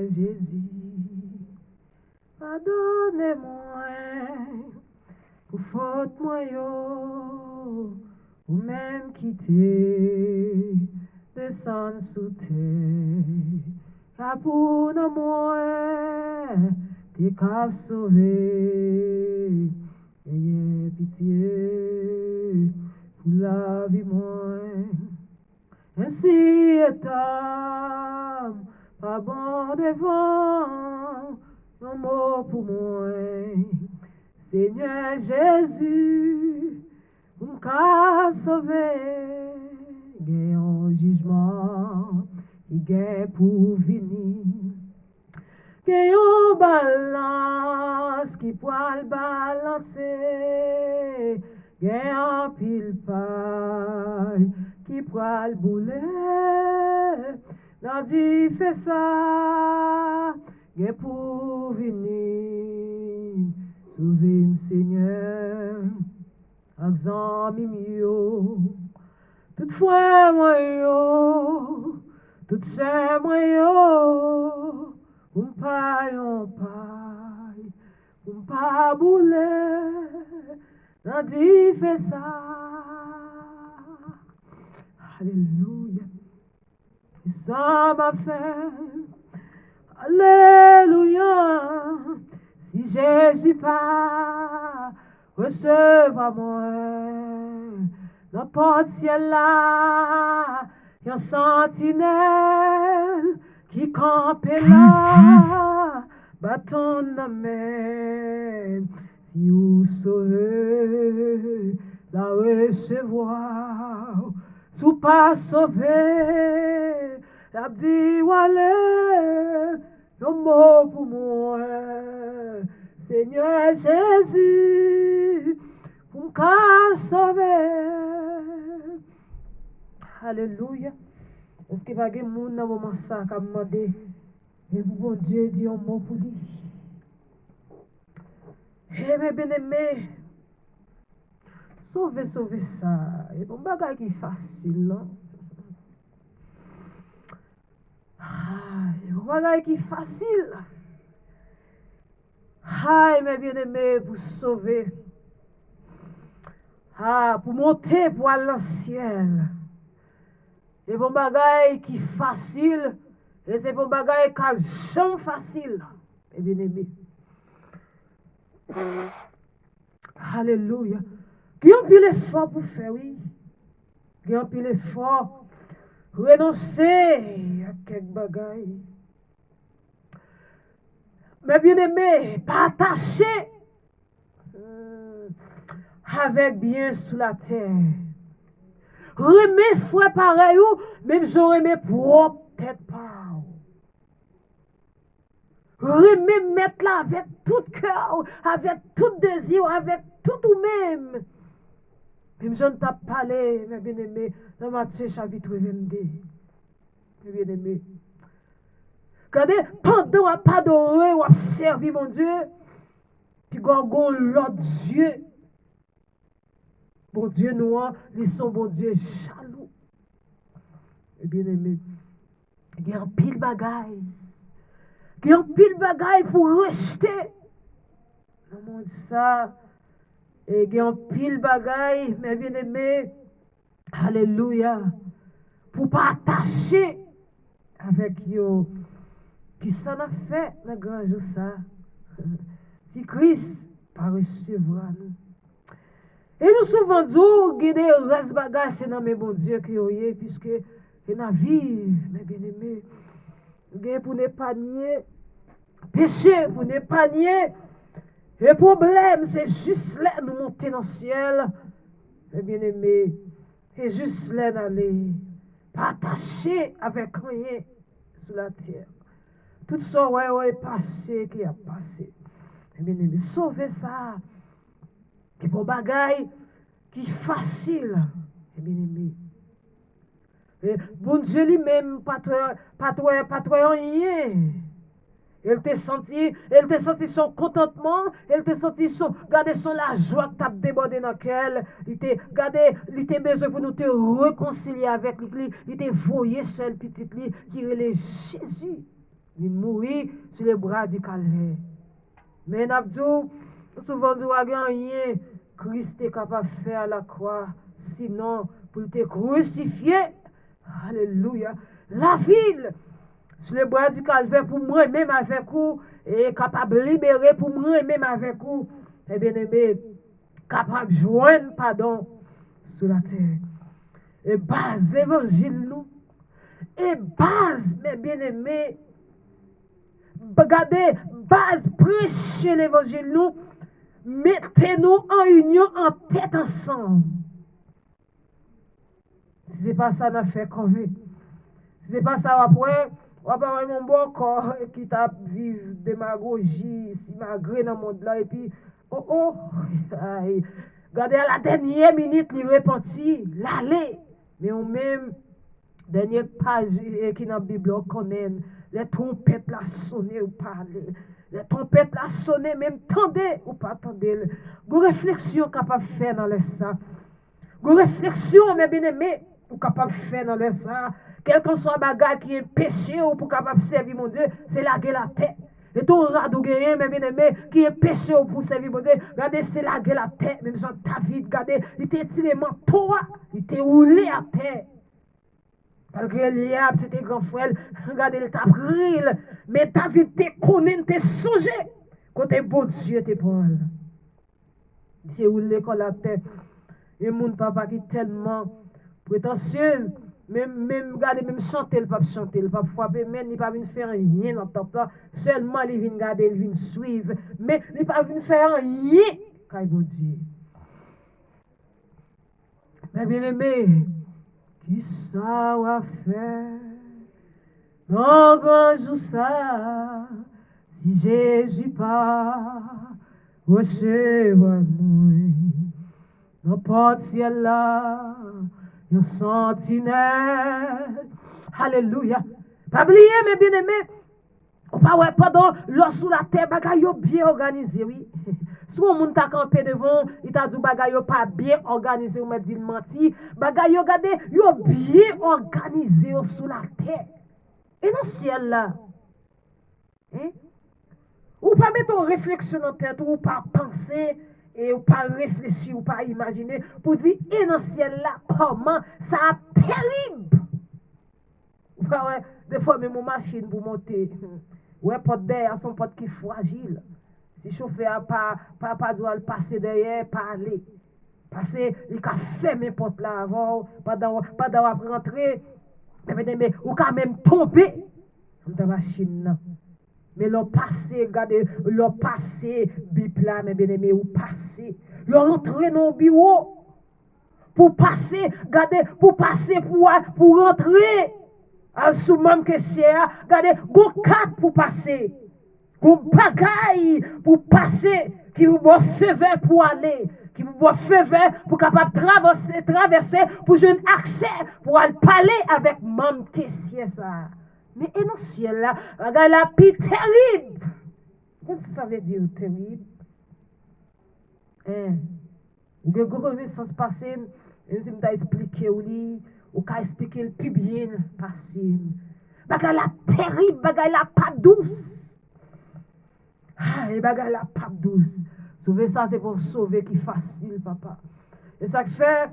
Jésus, pardonnez-moi pour faute moi yo, ou même quitter, descendre sous terre, car pour nous moi, t'es qu'à sauver, ayez pitié pour la vie moi. Même si étant pas bon devant, un mot pour moi. Seigneur Jésus, pour m'qu'a sauvé, gagne un jugement, qui gagne pour venir. Gagne une balance qui pourra le balancer, gagne un pile paille qui pourra le bouler. N'a dit fait ça, gagne pour venir. Sauve-moi, Seigneur, examen mio. Toutefois, moi, yo, tout c'est moi, yo, on pas bouler, n'a dit fait ça. Alléluia, et ça m'a fait. Alléluia. Si Jésus pas recevoir moi, n'importe ciel là, y a un sentinelle qui campe là, bâton de main. Si vous sauvez, la recevoir, sous pas sauver, la dit allez, un mot pour moi. Seigneur Jésus, pour me sauver. Alléluia. Est-ce qu'il va y avoir des gens dans le moment ça qui a demandé, et bon Dieu dit un mot pour lui. Eh mes bien-aimés, sauver ça. Et bon bagage qui est facile, non? Bon bagage qui est facile. Mes bien-aimés, pour sauver. Pour monter pour aller dans le ciel. Et bon bagay qui facile. Et c'est bon bagay qui jamais facile. Mes bien-aimés. Alléluia. Il y a un pile effort pour faire, oui. Il y a un pile effort. Renoncer à quelques bagay. Mais bien aimé, pas attaché avec bien sous la terre. Remets foi pareil ou même j'aurais mes propres tête pas. Remets mettre là avec tout cœur, avec tout désir, avec tout ou même. Même je ne t'ai pas parlé, mes bien-aimés, dans Matthieu chapitre 22. Mes bien-aimés. Regardez, pendant qu'on pas adoré ou observé mon Dieu, puis qu'on l'autre Dieu. Bon Dieu noir, ils sont bon Dieu jaloux. Et bien aimé, il y a un pile bagaille. Il y a un pile bagaille pour rejeter. Comment dit ça? Et il y a un pile bagaille, mes bien aimés. Alléluia. Pour pas attacher avec eux. Qui ça n'a fait le grand jour ça? Si Christ pas recevoir nous. Et nous souvent disons, guider reste bagage, c'est dans mes bons Dieu qui est, puisque c'est dans la vie, mes bien-aimés. Nous pour ne pas nier, péché pour ne pas nier. Le problème, c'est juste là, nous monter dans le ciel, mes bien-aimés. C'est juste là d'aller, pas attaché avec rien sur la terre. Tout ça, ouais, passé, qui a passé. Mes bien-aimés, sauvez ça. Qui pour bagaille qui est facile, bien-aimé. Bon Dieu lui-même, pas toi rien. Elle t'a senti son contentement, elle t'a senti garder son la joie que t'as débordé dans laquelle, il t'a besoin pour nous te réconcilier avec lui, il t'a voyé seul petit lui qui est Jésus. Il mourit sur les bras du calvaire. Mais nous souvent nous avons rien Christ est capable de faire à la croix. Sinon, pour te crucifier, alléluia, la ville sur les bras du calvaire pour moi même avec vous et capable de libérer pour moi même avec vous. Et bien aimé, capable de joindre pardon sur la terre. Et base l'évangile nous. Et base, mes bien-aimés, regardez, base, prêchez l'évangile nous, mettez-nous en union, en tête ensemble. Si ce n'est pas ça, on a fait COVID. Si ce n'est pas ça, après, on va avoir mon bon corps qui t'a vivre démagogie, si malgré dans le monde là, et puis, aïe. Regardez, à la dernière minute, il repentit, l'aller. Mais on même, dernière page qui dans la Bible, on connaît, les trompettes la sonné ou parler. Les trompettes la sonné, même tendez ou pas tendez. Une réflexion capable de faire dans les ça. Une réflexion, mes bien-aimés, ou capable de faire dans les ça. Quel que soit bagage qui est péché ou pour capable de servir mon Dieu, c'est la tête. Et tout radeau gagné, mes bien-aimés, qui est péché ou pour servir mon Dieu, regardez, c'est la tête. Même Jean David, regardez, il était tiré manteau, il était roulé à terre. Malgré Eliab, c'était grand frère, regardez, il t'a pris. Mais David te connaît, te songé. Côté bon Dieu, te Paul. C'est où l'école à terre. Et mon papa qui est tellement prétentieuse. Même, regardez, même chanter, il ne peut pas chanter, il ne peut pas frapper, même il ne peut pas venir faire rien dans le temps là. Seulement, il vient regarder, il vient suivre. Mais il ne peut pas venir faire rien. Quand il veut dire. Mais bien aimé, qui ça va faire? Non, grand jour ça, si Jésus pas, recevoir moi, n'importe ciel là, un sentinelle. Alléluia. Pas oublier, mes bien-aimés, on pas ouais, pardon, l'eau sous la terre, bagay yo bien organisé, oui. Si on moun ta campé devant, il t'a dit bagay yo pas bien organisé, ou m'a dit menti, bagay yo gade, yo bien organisé sous la terre. Et dans le ciel là, hein? Ou pas mettre en réflexion dans la tête, ou pas penser, et ou pas réfléchir, ou pas imaginer, pour dire, et dans le ciel là, comment ça a terrible. Ouais, des fois, même mon machine pour monter, ouais, porte derrière, son porte qui est fragile. Si le chauffeur pas doit passer derrière, pas aller. Passer, il a fermé la porte là avant, pas d'avoir rentré, mais ou quand même tomber dans la machine là. Mais l'on passé, regardez, l'on passé, bip là, mais bien aimé, ou passé. L'on rentré dans le bureau. Pour passer, regardez, pour passer, pour rentrer. En sous même que c'est, regardez, go 4 pour passer. Go bagaille pour passer, qui vous boit feu vert pour aller. Qui vous boit feu vert pour capable traverser, pour jouer un accès, pour aller parler avec même que c'est ça. Mais et dans le ciel là, regarde la pluie terrible. Qu'est-ce que ça veut dire terrible? Vous avez connaissance passée, je vais expliquer ou qu'à expliquer le plus bien passé. Bagay la terrible, bagay la pas douce. Ah, et bagay la pas douce. Sauver ça, c'est pour sauver qui facile, papa. Et ça fait.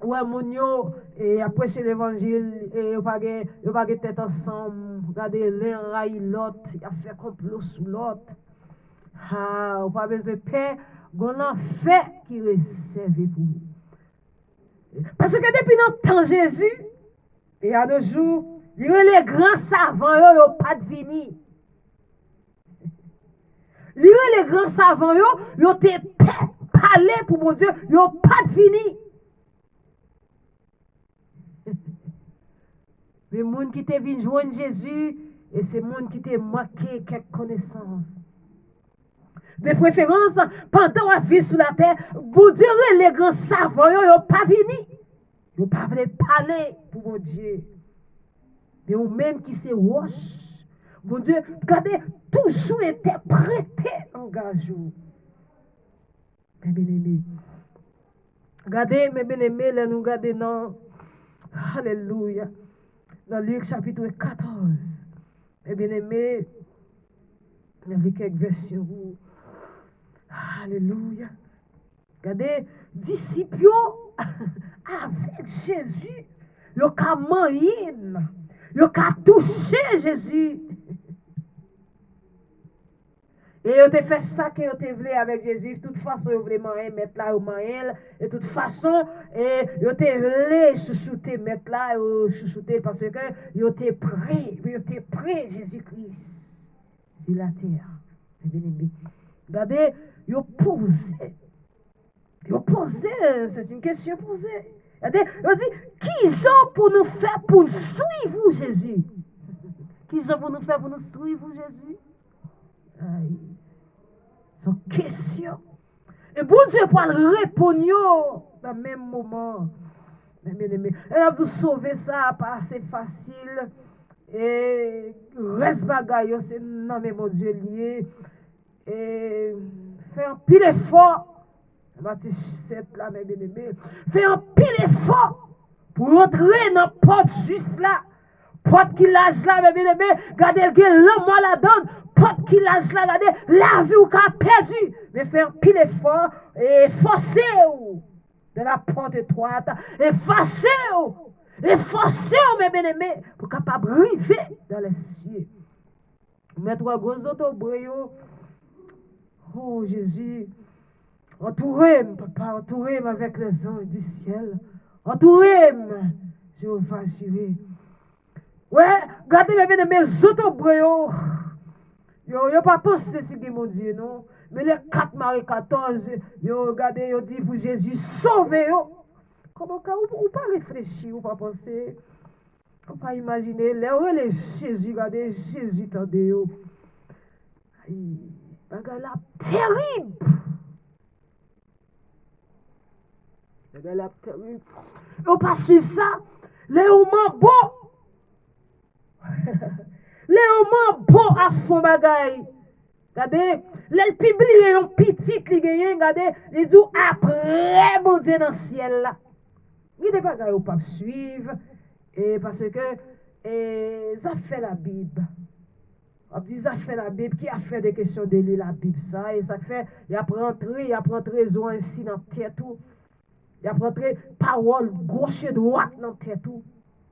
Ouais, mon yo, et après c'est l'évangile, et on va pas tête ensemble, regardez l'un raille l'autre, il a fait complot sous l'autre. Ah, on pas besoin de paix, on a fait qui réserve pour nous. Parce que depuis longtemps Jésus, et à nos jours, il y a les grands savants, ils n'ont pas de vini. Il y a les grands savants, ils ont parlé pour mon Dieu, ils n'ont pas de vini. Les gens qui te viennent joindre Jésus, et c'est les gens qui te manqué quelques connaissances. De préférence, pendant la vie sur la terre, vous direz les grands savants, ils n'ont pas venu. Ils n'ont pas voulu parler pour mon Dieu. Mais ou même qui se roche, mon Dieu, regardez, toujours interprété en gajou. Mes bien-aimés. Regardez, mes bien-aimés, là nous regardons dans. Alléluia. Dans Luc chapitre 14. Et bien aimé, il y a quelques versions. Alléluia. Regardez, disciples avec Jésus, ils ont manqué, ils ont touché Jésus. Et ils ont fait ça qu'ils ont voulu avec Jésus. De toute façon, ils voulaient mettre là au moyen. Et de toute façon, ils ont voulu chouchouter, mettre là, chouchouter parce que ils ont été prêts, Jésus-Christ, sur la terre. Regardez, ils ont posé. C'est une question posée. Regardez, ils ont dit, qui sont pour nous faire pour nous suivre Jésus? Qui sont pour nous faire pour nous suivre Jésus? Aïe. C'est une question. Et bon Dieu pour répondre dans le même moment. Elle a dû sauver ça, pas assez facile. Et reste bagaille, c'est non mais mon Dieu lié. Et faire un pile effort. Matthieu 7 là, mes bien-aimés. Faire un pile effort pour entrer dans la porte juste là. Porte qui lâche là, mes bien-aimés. Regardez l'homme la donne. Porte qui lâche là, regardez la vie ou qu'a perdu. Mais faire un pile effort et forcer de la porte étroite. Et forcer, mes bien-aimés, pour capable arriver dans les cieux. Mettre gros autres brio. Oh Jésus. Entourez-moi, papa, entourez-moi avec les anges du ciel. Entourez-moi, Jéhovah Jireh. Ouais, regardez mes autres bréaux. Yo pas pensé c'est mon Dieu, non. Mais les 4 Marie 14, yo regardez, yo dit pour Jésus, sauvez yo. Comment ou pas réfléchir, ou pas penser, ou pas imaginer, les Jésus, regardez, Jésus, tendez yo. Aïe, bagarre là, terrible. Bagarre terrible. On pas suivre ça. Les hommes bon. Les hommes bon à fond bagaille. Regardez, les publiés ont petit li gagné, regardez, les dit après bon Dieu dans le ciel là. Il n'est pas gagné au pas suivre et parce que ça fait la Bible. On dit ça fait la Bible, qui a fait des questions de lire la Bible ça et ça fait il a prendre raison ainsi dans tête tout. Il a prendre parole gauche et droite dans tête tout.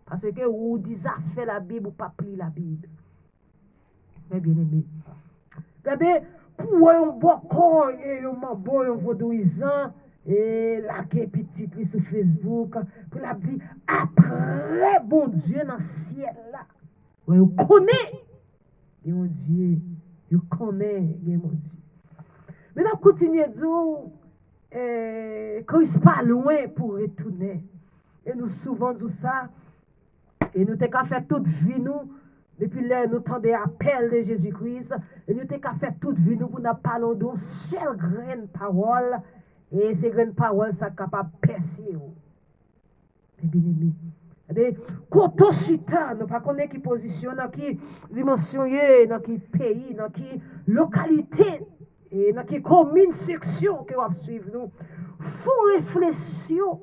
Parce que ou dit ça fait la Bible ou pas pris la Bible. Mais bien aimé. Regardez, pour un bon corps et un bon vaudouisant, et la petite sur Facebook, pour la dire, après bon Dieu dans le ciel là. Ouais, vous connaissez, mon Dieu, vous connaissez, mon Dieu. Maintenant, continuez à dire, quand il n'est pas loin pour retourner. Et nous souvent disons ça, et nous t'avons fait toute vie, nous. Depuis là, nous tendons l'appel de Jésus-Christ. Et nous avons fait toute vie, nous nous parlons d'une seule graine parole. Et ces graines paroles sont capables de percer. Mais bien aimé. Quand on chita, nous ne connaissons pas qui position, dans qui dimension, dans qui pays, dans qui localité, et dans qui commune section que vous suivre nous. Faut réflexion.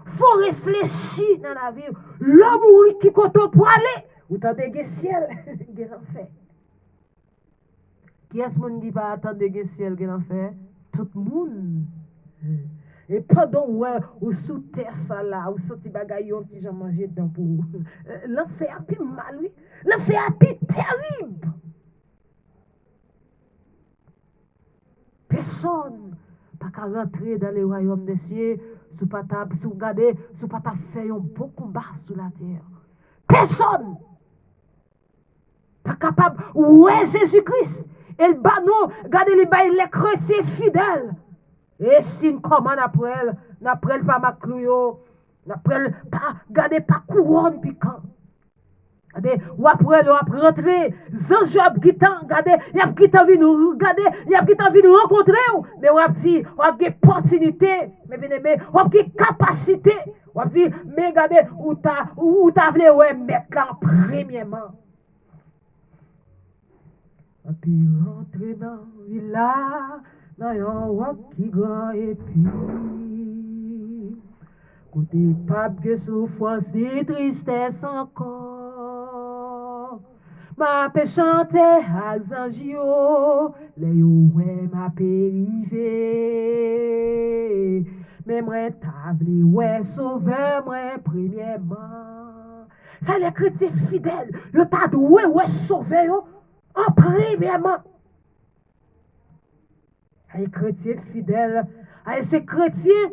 Faut réfléchir dans la vie. L'homme qui compte pour aller, ou t'as des ciel, des enfer. Qui est-ce qui dit pas attendre des ciel, des enfer? Tout le monde. Et pendant ou sous terre ça là, ou senti bagaille on petit j'en manger dedans pour l'enfer a plus mal oui. L'enfer a plus terrible. Personne pas qu'à rentrer dans le royaume des cieux. Sous pas ta fait un beau combat sur la terre. Personne pas capable. Ouais, Jésus-Christ. Et le banon, regardez les chrétiens fidèles. Et si nous commande après elle, n'après pas ma clouyo, n'après pas, regardez pas couronne piquant. Regardez, ou après le rentrer, Jean-Job Guitan, regardez, il y a qui envie nous regarder, il y a qui envie nous rencontrer, mais on a dit, on a une opportunité, mais bien aimé, on a une capacité, on a dit, mais regardez, où t'as voulu ouais mettre là premièrement. Et puis rentrer dans le village, dans un wak qui grand et puis, côté pape que souffrance et tristesse encore. Ma pe chante ak zanj yo, le yo wè ma pe rive. Mais moi table ouais sauveur moi premièrement. Ça les chrétiens fidèles, le tas de ouais sauveur en premièrement. Les chrétiens fidèles, ces chrétiens,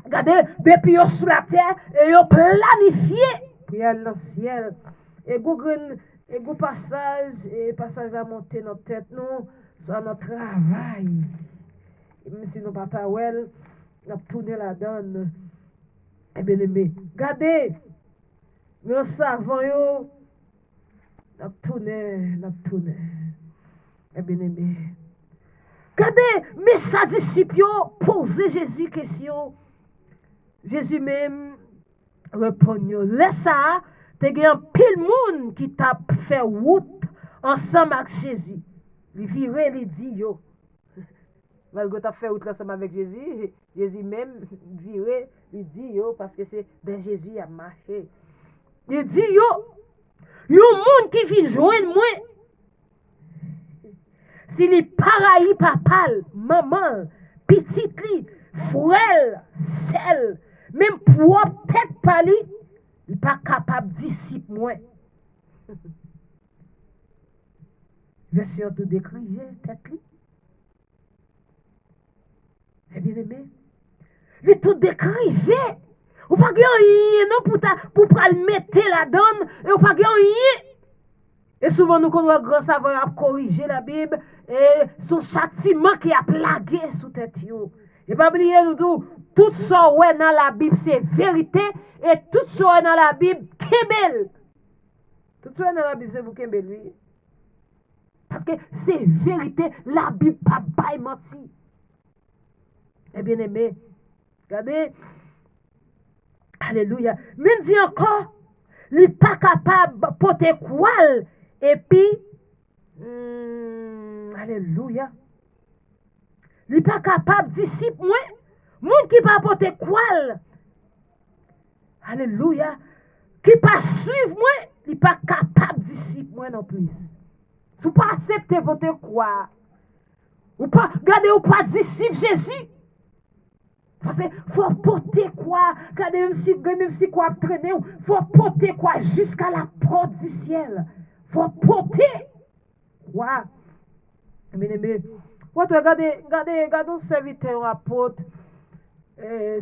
regardez, depuis qu'ils sont sous la terre, et ils ont planifié pour aller dans le ciel. Et go passage à monter notre tête, nous, sur notre travail. Et même si nous pas ta well, nous avons tourné la donne. Eh bien aimé, regardez, nous savons, nous avons tourné. Eh bien aimé. Regardez, mais sa disciple posé Jésus question. Jésus même répond, laisse ça, t'es un pile monde qui t'a fait route ensemble avec Jésus. Il vire, il dit yo. Malgré t'as fait route ensemble avec Jésus, Jésus même vire, il dit yo parce que c'est ben Jésus a marché. Il dit yo monde qui vient joindre moi. S'il est pareil papa, maman, petite li, frère, sel, même propre tête pali, il n'est pas capable de disciple moi. Version tout décrire tête li. Eh bien aimé, il tout décrire. Ou pas rien non pour pas le mettre la donne et ou pas rien. Et souvent nous connaissons grand savant à corriger la Bible et son châtiment qui a plagué sous tête yo. Et pas oublier nous tout ça ouais dans la Bible c'est vérité et tout ça ouais dans la Bible kembel. Tout ça dans la Bible c'est vous kembel oui. Parce que c'est vérité, la Bible pas bail menti. Eh bien aimé, regardez. Alléluia. Même dit encore, il n'est pas capable de porter quoi. Et puis, alléluia. Il n'est pas capable de disciple moi. Moun qui pas porter quoi. Alléluia. Qui pas suivre moi, il n'est pas capable de disciple moi non plus. Si vous pas accepter porter quoi. Ou pas, regardez, ou pas disciple Jésus. Parce qu'il faut porter quoi, regardez, même si quoi traîner, il faut porter quoi jusqu'à la porte du ciel. Il faut porter quoi. Mais, regardez un serviteur, un apôtre,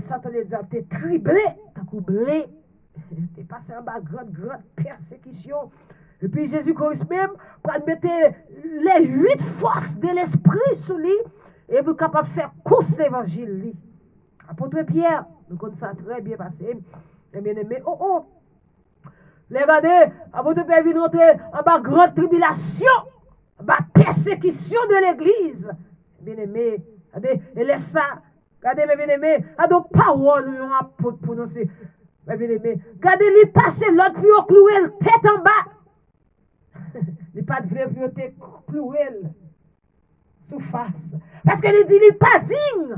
Satan les a été triplé, t'as couplé, t'es passé en bas, grande persécution. Et puis Jésus-Christ même, pour mettre les 8 forces de l'esprit sur lui, et vous capable de faire course l'évangile. Apôtre Pierre, nous connaissons ça très bien passé. Et bien aimé, les regardez, apôtre Pierre vient rentrer en bas grande tribulation, en bas persécution de l'église. Bien aimé, regardez, et laisse ça, regardez, bien aimé, à nos paroles, nous apôtre prononcer. Bien aimé, regardez, il passe l'autre puis au cloué, tête en bas. Il pas de vrai puis au cloué sous face. Parce que il dit, il n'est pas digne.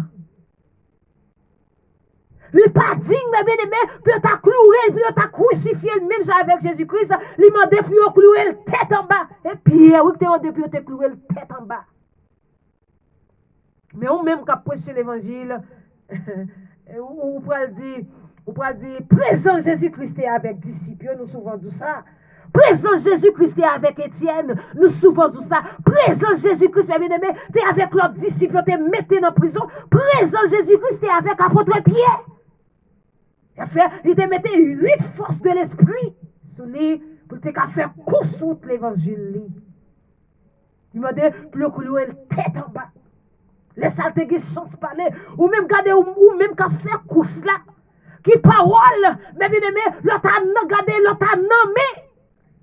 Il n'est pas digne, mais bien aimé, puis il t'a cloué, puis il t'a crucifié, même avec Jésus-Christ, il m'a demandé puis il cloué tête en bas. Et puis, oui, il t'a demandé puis il cloué tête en bas. Mais on même qui a prêché l'évangile, on pourrait dire, présent Jésus-Christ est avec disciples, nous souvent dit ça. Présent Jésus-Christ est avec Étienne, nous souvent dit ça. Présent Jésus-Christ, bien aimé, tu es avec l'autre disciple, tu es mis en prison. Présent Jésus-Christ est avec apôtre Pierre. Il te mettait 8 forces de l'esprit sur lui pour te faire course sur l'évangile. Il m'a dit, pour le couler tête en bas. Laisse-le te chance de parler. Ou même garder, ou même qu'à faire course là. Qui parole, mais bien aimé, l'autre a nommé.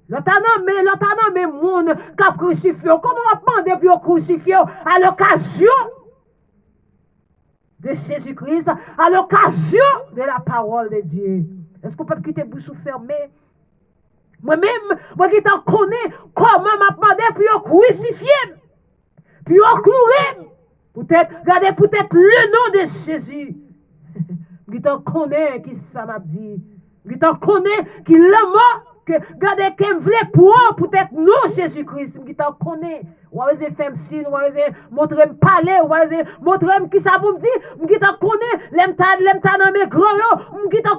L'autre a nommé monde qui a crucifié. Comment on va demander pour crucifier à l'occasion de Jésus-Christ, à l'occasion de la parole de Dieu? Est-ce qu'on peut quitter bouche fermée? Moi-même, moi qui t'en connais, comment m'a demandé pour crucifier, puis clouer. Peut-être le nom de Jésus. Qui t'en connaît, qui ça m'a dit. Qui t'en connaît, qui l'a mort. que gardez qu'elle voulait pour être nous Jésus-Christ qui t'en connaît ou va faire signe ou va montrer parler ou va montrer qui ça pour me dire qui t'en connaît l'aime ta dans mes grands qui t'en